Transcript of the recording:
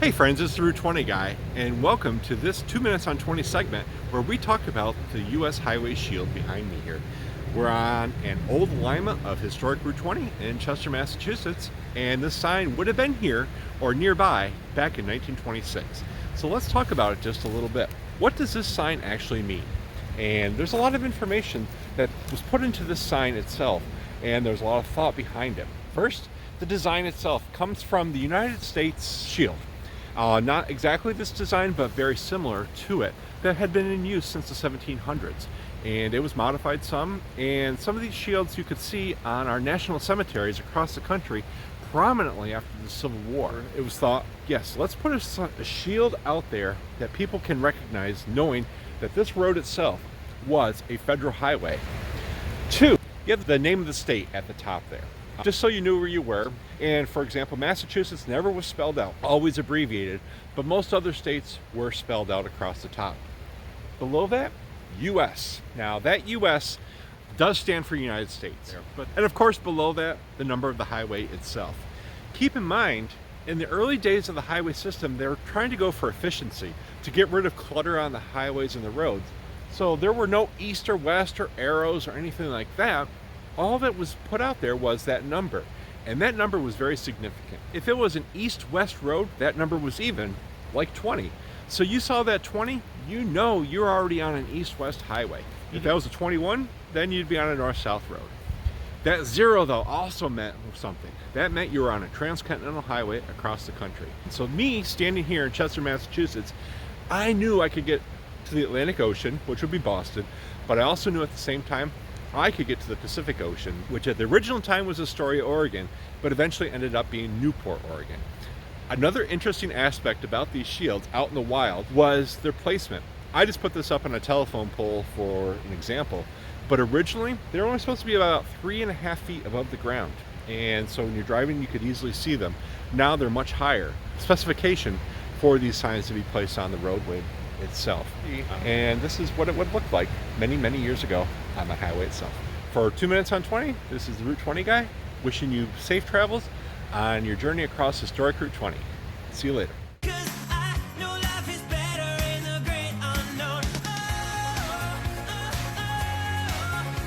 Hey friends, it's the Route 20 guy, and welcome to this 2 Minutes on 20 segment where we talk about the U.S. Highway Shield behind me here. We're on an old alignment of historic Route 20 in Chester, Massachusetts, and this sign would have been here or nearby back in 1926. So let's talk about it just a little bit. What does this sign actually mean? And there's a lot of information that was put into this sign itself, and there's a lot of thought behind it. First, the design itself comes from the United States Shield. Not exactly this design, but very similar to it, that had been in use since the 1700s. And it was modified some, and some of these shields you could see on our national cemeteries across the country prominently after the Civil War. It was thought, yes, let's put a shield out there that people can recognize, knowing that this road itself was a federal highway. Two, you have the name of the state at the top there, just so you knew where you were. And for example, Massachusetts never was spelled out, always abbreviated, but most other states were spelled out across the top. Below that, US. Now that US does stand for United States. And of course below that, the number of the highway itself. Keep in mind, in the early days of the highway system, they were trying to go for efficiency, to get rid of clutter on the highways and the roads. So there were no east or west or arrows or anything like that. All that was put out there was that number. And that number was very significant. If it was an east-west road, that number was even, like 20. So you saw that 20, you know you're already on an east-west highway. If that was a 21, then you'd be on a north-south road. That 0 though also meant something. That meant you were on a transcontinental highway across the country. And so me, standing here in Chester, Massachusetts, I knew I could get to the Atlantic Ocean, which would be Boston, but I also knew at the same time I could get to the Pacific Ocean, which at the original time was Astoria, Oregon, but eventually ended up being Newport, Oregon. Another interesting aspect about these shields out in the wild was their placement. I just put this up on a telephone pole for an example, but originally they were only supposed to be about 3.5 feet above the ground. And so when you're driving, you could easily see them. Now they're much higher. Specification for these signs to be placed on the roadway itself. And this is what it would look like many, many years ago on the highway itself. For 2 Minutes on 20, this is the Route 20 guy, wishing you safe travels on your journey across historic Route 20. See you later.